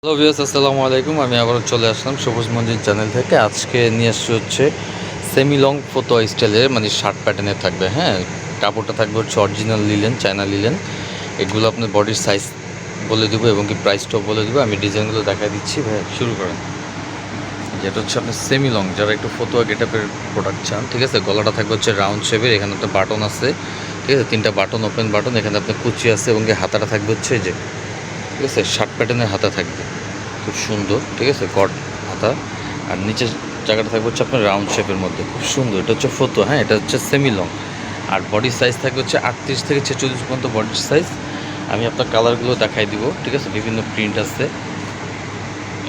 Hello viewers, আসসালামু আলাইকুম। আমি আবারও চলে আসলাম সবুজ মঞ্জিল চ্যানেল থেকে। আজকে নিয়ে আসছি হচ্ছে সেমি লং ফতো স্টাইলের মানে শার্ট প্যাটার্নের থাকবে। হ্যাঁ, কাপড়টা থাকবে হচ্ছে অরিজিনাল লিলেন, চায়না লিলেন। এগুলো আপনার বডির সাইজ বলে দেবো এবং কি প্রাইসটাও বলে দেবো। আমি ডিজাইনগুলো দেখাই দিচ্ছি। ভাই শুরু করেন। যেটা হচ্ছে আপনার সেমি লং, যারা একটু ফতোয়া গেটআপের প্রোডাক্ট চান, ঠিক আছে। গলাটা থাকবে হচ্ছে রাউন্ড শেপের, এখানে একটা বাটন আছে, ঠিক আছে, 3টা বাটন, ওপেন বাটন। এখানে আপনার কুচি আছে এবং কি হাতাটা থাকবে হচ্ছে যে, ঠিক আছে, শার্ট প্যাটার্নের হাতা থাকবে, খুব সুন্দর, ঠিক আছে, কট হাতা। আর নিচের জায়গাটা থাকবে হচ্ছে আপনার রাউন্ড শেপের মধ্যে, খুব সুন্দর। এটা হচ্ছে ফতো, হ্যাঁ, এটা হচ্ছে সেমি লং। আর বডির সাইজ থাকবে হচ্ছে 38 থেকে 46 পর্যন্ত বডির সাইজ। আমি আপনার কালারগুলো দেখাই দিব, ঠিক আছে। বিভিন্ন প্রিন্ট আছে,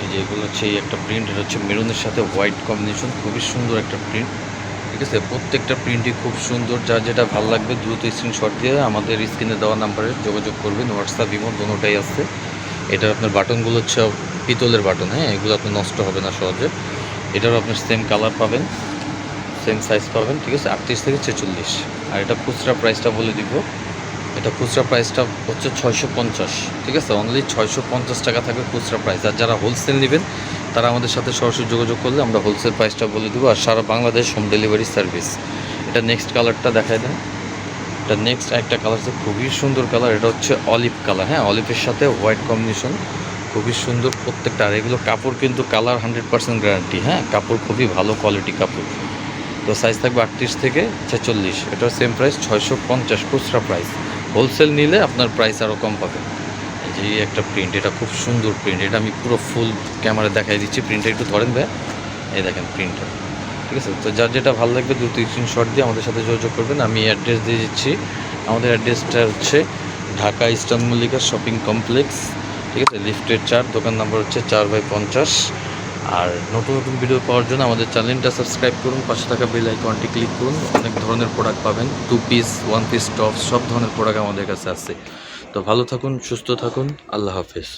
এই যে এগুলো হচ্ছে এই একটা প্রিন্ট, এটা হচ্ছে মেরুনের সাথে হোয়াইট কম্বিনেশন, খুবই সুন্দর একটা প্রিন্ট, ঠিক আছে। প্রত্যেকটা প্রিন্টই খুব সুন্দর। যার যেটা ভালো লাগবে দ্রুত স্ক্রিনশট দিয়ে আমাদের স্ক্রিনে দেওয়া নাম্বারে যোগাযোগ করবেন। হোয়াটসঅ্যাপ, ইমো দুটোটাই আছে। এটার আপনার বাটনগুলো হচ্ছে পিতলের বাটন, হ্যাঁ, এগুলো আপনার নষ্ট হবে না সহজে। এটারও আপনার সেম কালার পাবেন, সেম সাইজ পাবেন, ঠিক আছে, 38 থেকে 46। আর এটা খুচরা প্রাইসটা বলে দিব। এটা খুচরা প্রাইসটা হচ্ছে 650, ঠিক আছে। অনলি 650 টাকা থাকবে খুচরা প্রাইস। আর যারা হোলসেল নেবেন তারা আমাদের সাথে সরাসরি যোগাযোগ করলে আমরা হোলসেল প্রাইসটা বলে দেবো। আর সারা বাংলাদেশ হোম ডেলিভারি সার্ভিস। এটা নেক্সট কালারটা দেখাই দেন। এটা নেক্সট একটা কালার আছে, খুবই সুন্দর কালার। এটা হচ্ছে অলিভ কালার, হ্যাঁ, অলিভের সাথে হোয়াইট কম্বিনেশন, খুবই সুন্দর প্রত্যেকটা। আর এগুলো কাপড় কিন্তু কালার 100% গ্যারান্টি, হ্যাঁ, কাপড় খুবই ভালো কোয়ালিটি কাপড়। তো সাইজ থাকবে 38 থেকে 46। এটার সেম প্রাইস 650 খুচরা প্রাইস। হোলসেল নিলে আপনার প্রাইস আরও কম পাবেন। এই যে একটা প্রিন্ট, এটা খুব সুন্দর প্রিন্ট। এটা আমি পুরো ফুল ক্যামেরা দেখাই দিচ্ছি। প্রিন্টটা একটু ধরেন ভাই, এই দেখেন প্রিন্টটা, ঠিক আছে। তো যার যেটা ভালো লাগবে দ্রুত স্ক্রিনশট দিয়ে আমাদের সাথে যোগাযোগ করবেন। আমি অ্যাড্রেস দিয়ে দিচ্ছি। আমাদের অ্যাড্রেসটা হচ্ছে Dhaka eastern Mallika shopping complex, ঠিক আছে, লিফটের 4, দোকান নাম্বার হচ্ছে 4/50। আর নতুন নতুন ভিডিও পাওয়ার জন্য আমাদের চ্যানেলটা সাবস্ক্রাইব করুন, পাশে থাকা বেল আইকনটি ক্লিক করুন। অনেক ধরনের প্রোডাক্ট পাবেন, 2 পিস, 1 পিস, টপ, সব ধরনের প্রোডাক্ট আমাদের কাছে আছে। তো ভালো থাকুন, সুস্থ থাকুন, আল্লাহ হাফেজ।